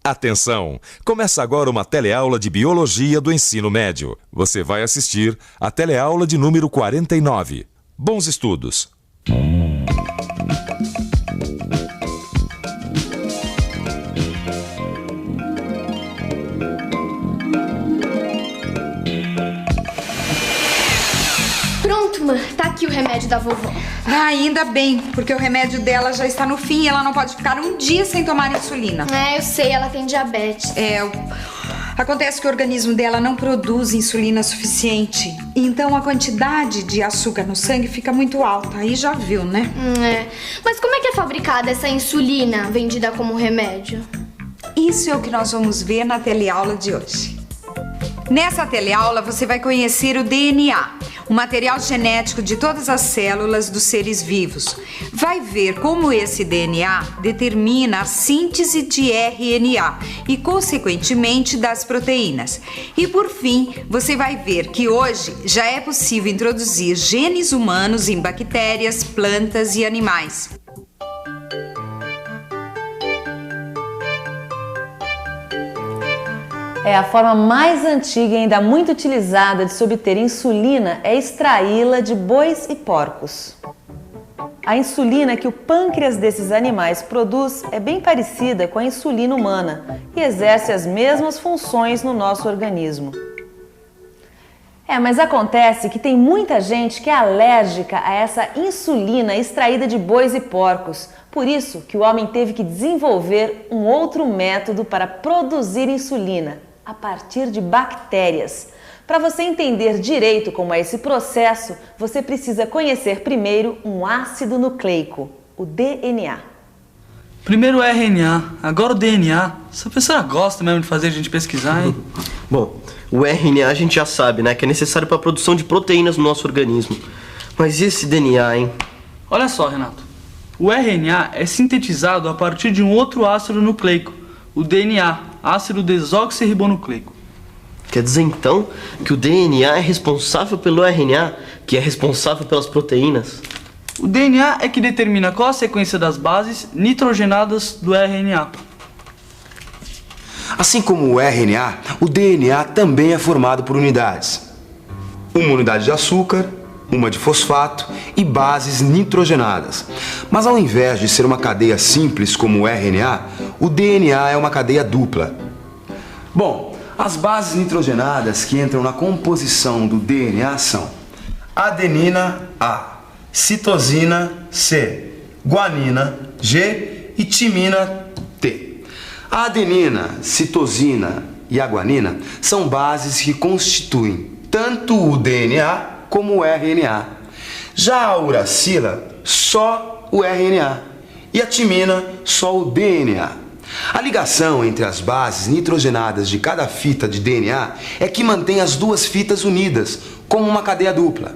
Atenção! Começa agora uma teleaula de Biologia do Ensino Médio. Você vai assistir a teleaula de número 49. Bons estudos! Pronto, mãe. Tá aqui o remédio da vovó. Ah, ainda bem, porque o remédio dela já está no fim e ela não pode ficar um dia sem tomar insulina. Eu sei, ela tem diabetes. Acontece que o organismo dela não produz insulina suficiente. Então a quantidade de açúcar no sangue fica muito alta. Aí já viu, né? Mas como é que é fabricada essa insulina vendida como remédio? Isso é o que nós vamos ver na teleaula de hoje. Nessa teleaula você vai conhecer o DNA, o material genético de todas as células dos seres vivos. Vai ver como esse DNA determina a síntese de RNA e, consequentemente, das proteínas. E, por fim, você vai ver que hoje já é possível introduzir genes humanos em bactérias, plantas e animais. A forma mais antiga e ainda muito utilizada de se obter insulina é extraí-la de bois e porcos. A insulina que o pâncreas desses animais produz é bem parecida com a insulina humana e exerce as mesmas funções no nosso organismo. Mas acontece que tem muita gente que é alérgica a essa insulina extraída de bois e porcos. Por isso que o homem teve que desenvolver um outro método para produzir insulina, a partir de bactérias. Para você entender direito como é esse processo, você precisa conhecer primeiro um ácido nucleico, o DNA. Primeiro o RNA, agora o DNA. Essa professora gosta mesmo de fazer a gente pesquisar, hein? Bom, o RNA a gente já sabe, né? Que é necessário para a produção de proteínas no nosso organismo. Mas e esse DNA, hein? Olha só, Renato. O RNA é sintetizado a partir de um outro ácido nucleico, o DNA, ácido desoxirribonucleico. Quer dizer, então, que o DNA é responsável pelo RNA, que é responsável pelas proteínas? O DNA é que determina qual a sequência das bases nitrogenadas do RNA. Assim como o RNA, o DNA também é formado por unidades. Uma unidade de açúcar, uma de fosfato e bases nitrogenadas. Mas ao invés de ser uma cadeia simples como o RNA, o DNA é uma cadeia dupla. Bom, as bases nitrogenadas que entram na composição do DNA são adenina A, citosina C, guanina G e timina T. A adenina, citosina e a guanina são bases que constituem tanto o DNA como o RNA. Já a uracila, só o RNA. E a timina, só o DNA. A ligação entre as bases nitrogenadas de cada fita de DNA é que mantém as duas fitas unidas, como uma cadeia dupla.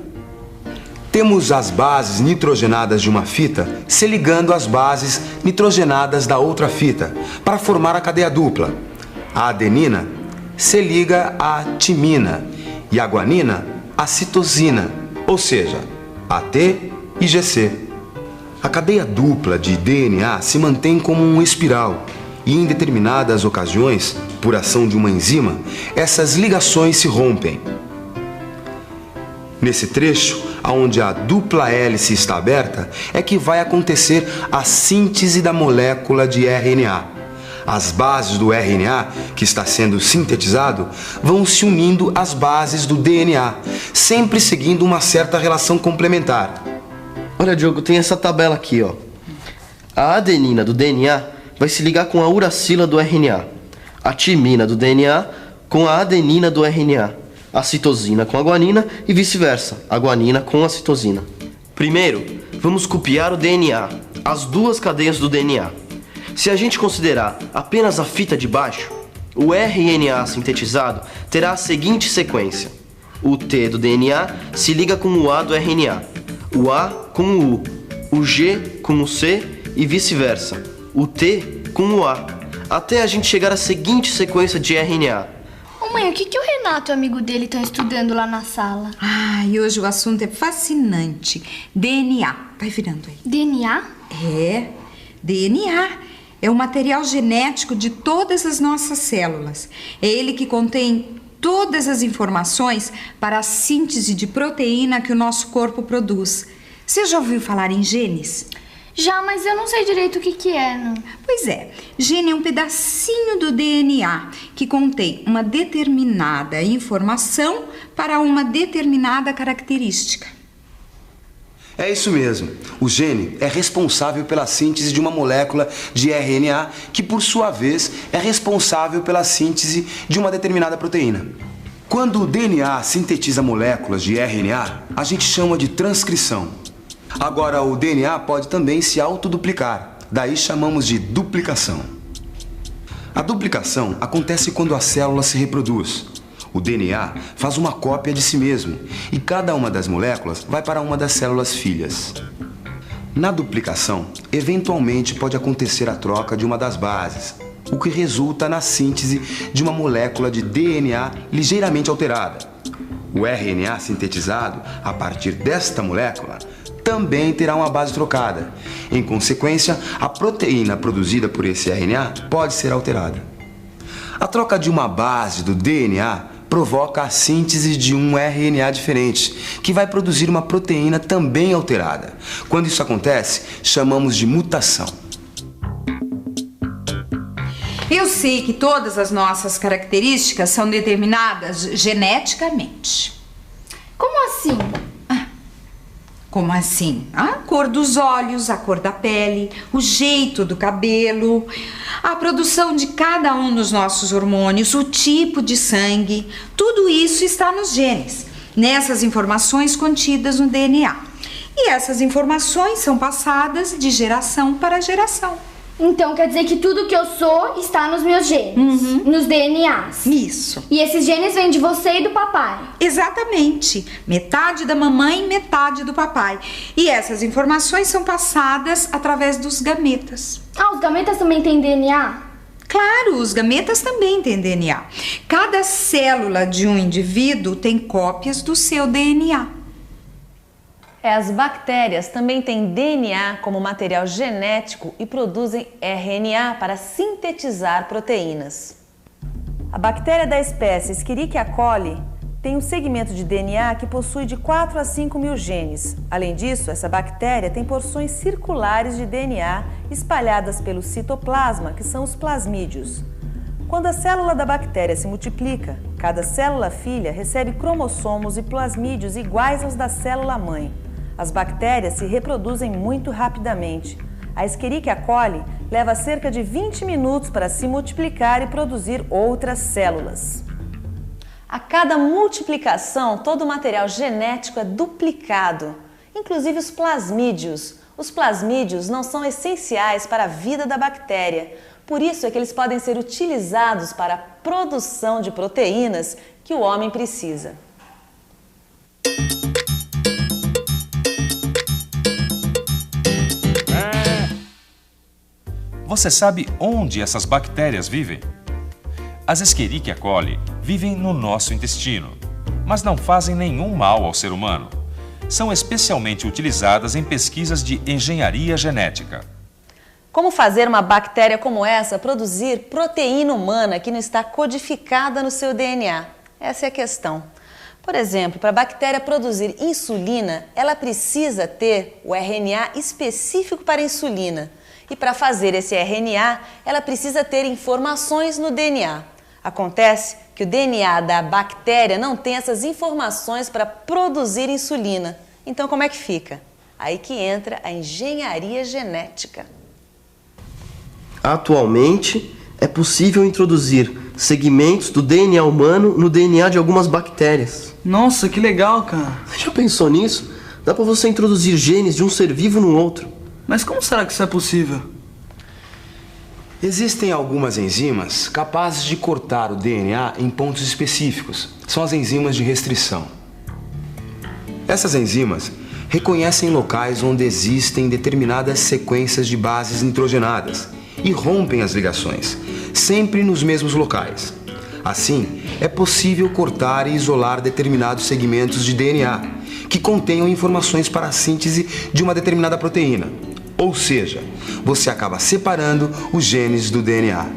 Temos as bases nitrogenadas de uma fita se ligando às bases nitrogenadas da outra fita, para formar a cadeia dupla. A adenina se liga à timina e a guanina à citosina, ou seja, AT e GC. A cadeia dupla de DNA se mantém como uma espiral e em determinadas ocasiões, por ação de uma enzima, essas ligações se rompem. Nesse trecho, onde a dupla hélice está aberta, é que vai acontecer a síntese da molécula de RNA. As bases do RNA, que está sendo sintetizado, vão se unindo às bases do DNA, sempre seguindo uma certa relação complementar. Olha, Diogo, tem essa tabela aqui, ó. A adenina do DNA vai se ligar com a uracila do RNA, a timina do DNA com a adenina do RNA, a citosina com a guanina e vice-versa, a guanina com a citosina. Primeiro, vamos copiar o DNA, as duas cadeias do DNA. Se a gente considerar apenas a fita de baixo, o RNA sintetizado terá a seguinte sequência. O T do DNA se liga com o A do RNA, o A com o U, o G com o C e vice-versa, o T com o A, até a gente chegar à seguinte sequência de RNA. Mãe, o que o Renato e o amigo dele estão estudando lá na sala? E hoje o assunto é fascinante. DNA. Vai virando aí. DNA? DNA. é o material genético de todas as nossas células. É ele que contém todas as informações para a síntese de proteína que o nosso corpo produz. Você já ouviu falar em genes? Já, mas eu não sei direito o que é, não. Pois é, gene é um pedacinho do DNA que contém uma determinada informação para uma determinada característica. É isso mesmo. O gene é responsável pela síntese de uma molécula de RNA, que por sua vez é responsável pela síntese de uma determinada proteína. Quando o DNA sintetiza moléculas de RNA, a gente chama de transcrição. Agora, o DNA pode também se autoduplicar, daí chamamos de duplicação. A duplicação acontece quando a célula se reproduz. O DNA faz uma cópia de si mesmo e cada uma das moléculas vai para uma das células filhas. Na duplicação, eventualmente pode acontecer a troca de uma das bases, o que resulta na síntese de uma molécula de DNA ligeiramente alterada. O RNA sintetizado a partir desta molécula também terá uma base trocada. Em consequência, a proteína produzida por esse RNA pode ser alterada. A troca de uma base do DNA provoca a síntese de um RNA diferente, que vai produzir uma proteína também alterada. Quando isso acontece, chamamos de mutação. Eu sei que todas as nossas características são determinadas geneticamente. Como assim? Como assim? A cor dos olhos, a cor da pele, o jeito do cabelo, a produção de cada um dos nossos hormônios, o tipo de sangue, tudo isso está nos genes, nessas informações contidas no DNA. E essas informações são passadas de geração para geração. Então quer dizer que tudo que eu sou está nos meus genes, nos DNAs. Isso. E esses genes vêm de você e do papai. Exatamente. Metade da mamãe, metade do papai. E essas informações são passadas através dos gametas. Ah, os gametas também têm DNA? Claro, os gametas também têm DNA. Cada célula de um indivíduo tem cópias do seu DNA. As bactérias também têm DNA como material genético e produzem RNA para sintetizar proteínas. A bactéria da espécie Escherichia coli tem um segmento de DNA que possui de 4 a 5 mil genes. Além disso, essa bactéria tem porções circulares de DNA espalhadas pelo citoplasma, que são os plasmídios. Quando a célula da bactéria se multiplica, cada célula filha recebe cromossomos e plasmídios iguais aos da célula mãe. As bactérias se reproduzem muito rapidamente. A Escherichia coli leva cerca de 20 minutos para se multiplicar e produzir outras células. A cada multiplicação, todo o material genético é duplicado, inclusive os plasmídios. Os plasmídios não são essenciais para a vida da bactéria, por isso é que eles podem ser utilizados para a produção de proteínas que o homem precisa. Você sabe onde essas bactérias vivem? As Escherichia coli vivem no nosso intestino, mas não fazem nenhum mal ao ser humano. São especialmente utilizadas em pesquisas de engenharia genética. Como fazer uma bactéria como essa produzir proteína humana que não está codificada no seu DNA? Essa é a questão. Por exemplo, para a bactéria produzir insulina, ela precisa ter o RNA específico para a insulina. E para fazer esse RNA, ela precisa ter informações no DNA. Acontece que o DNA da bactéria não tem essas informações para produzir insulina. Então, como é que fica? Aí que entra a engenharia genética. Atualmente, é possível introduzir segmentos do DNA humano no DNA de algumas bactérias. Nossa, que legal, cara. Você já pensou nisso? Dá para você introduzir genes de um ser vivo no outro. Mas como será que isso é possível? Existem algumas enzimas capazes de cortar o DNA em pontos específicos. São as enzimas de restrição. Essas enzimas reconhecem locais onde existem determinadas sequências de bases nitrogenadas e rompem as ligações, sempre nos mesmos locais. Assim, é possível cortar e isolar determinados segmentos de DNA que contenham informações para a síntese de uma determinada proteína. Ou seja, você acaba separando os genes do DNA.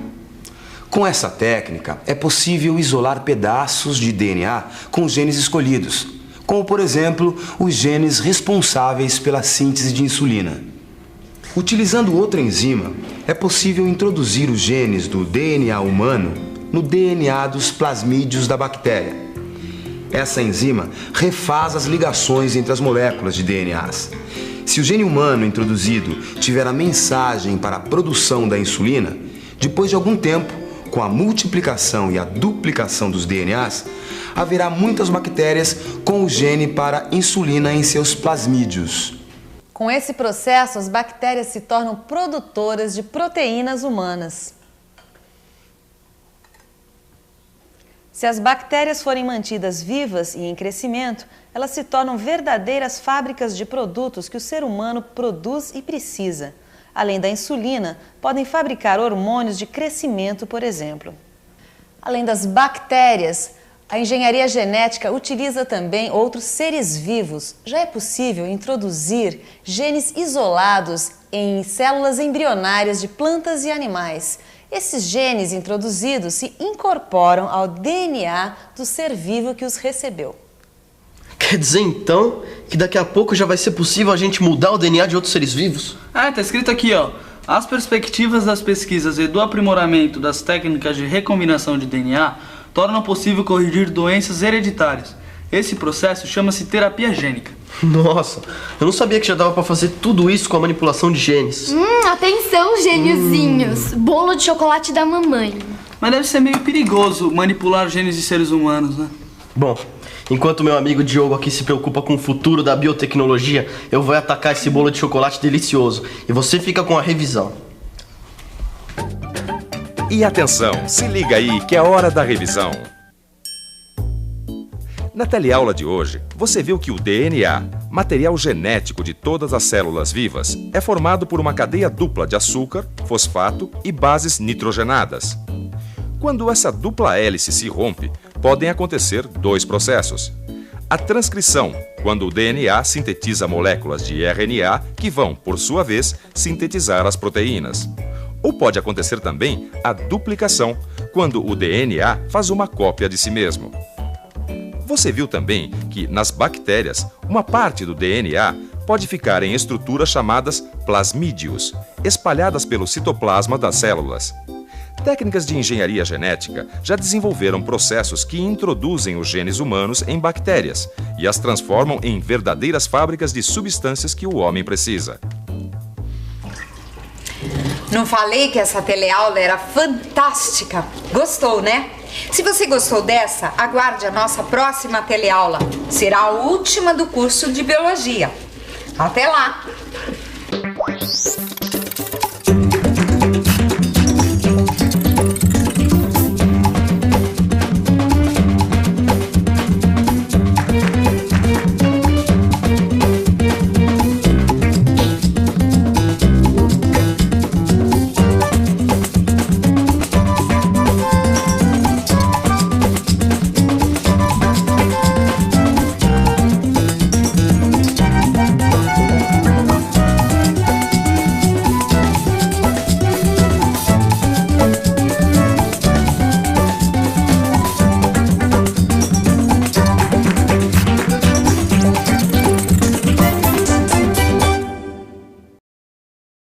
Com essa técnica, é possível isolar pedaços de DNA com os genes escolhidos, como por exemplo, os genes responsáveis pela síntese de insulina. Utilizando outra enzima, é possível introduzir os genes do DNA humano no DNA dos plasmídios da bactéria. Essa enzima refaz as ligações entre as moléculas de DNAs. Se o gene humano introduzido tiver a mensagem para a produção da insulina, depois de algum tempo, com a multiplicação e a duplicação dos DNAs, haverá muitas bactérias com o gene para insulina em seus plasmídios. Com esse processo, as bactérias se tornam produtoras de proteínas humanas. Se as bactérias forem mantidas vivas e em crescimento, elas se tornam verdadeiras fábricas de produtos que o ser humano produz e precisa. Além da insulina, podem fabricar hormônios de crescimento, por exemplo. Além das bactérias, a engenharia genética utiliza também outros seres vivos. Já é possível introduzir genes isolados em células embrionárias de plantas e animais. Esses genes introduzidos se incorporam ao DNA do ser vivo que os recebeu. Quer dizer, então, que daqui a pouco já vai ser possível a gente mudar o DNA de outros seres vivos? Tá escrito aqui, ó. As perspectivas das pesquisas e do aprimoramento das técnicas de recombinação de DNA tornam possível corrigir doenças hereditárias. Esse processo chama-se terapia gênica. Nossa, eu não sabia que já dava pra fazer tudo isso com a manipulação de genes. Atenção, gêniozinhos. Bolo de chocolate da mamãe. Mas deve ser meio perigoso manipular genes de seres humanos, né? Bom, enquanto meu amigo Diogo aqui se preocupa com o futuro da biotecnologia, eu vou atacar esse bolo de chocolate delicioso. E você fica com a revisão. E atenção, se liga aí que é hora da revisão. Na teleaula de hoje, você viu que o DNA, material genético de todas as células vivas, é formado por uma cadeia dupla de açúcar, fosfato e bases nitrogenadas. Quando essa dupla hélice se rompe, podem acontecer dois processos. A transcrição, quando o DNA sintetiza moléculas de RNA que vão, por sua vez, sintetizar as proteínas. Ou pode acontecer também a duplicação, quando o DNA faz uma cópia de si mesmo. Você viu também que, nas bactérias, uma parte do DNA pode ficar em estruturas chamadas plasmídios, espalhadas pelo citoplasma das células. Técnicas de engenharia genética já desenvolveram processos que introduzem os genes humanos em bactérias e as transformam em verdadeiras fábricas de substâncias que o homem precisa. Não falei que essa teleaula era fantástica? Gostou, né? Se você gostou dessa, aguarde a nossa próxima teleaula. Será a última do curso de Biologia. Até lá!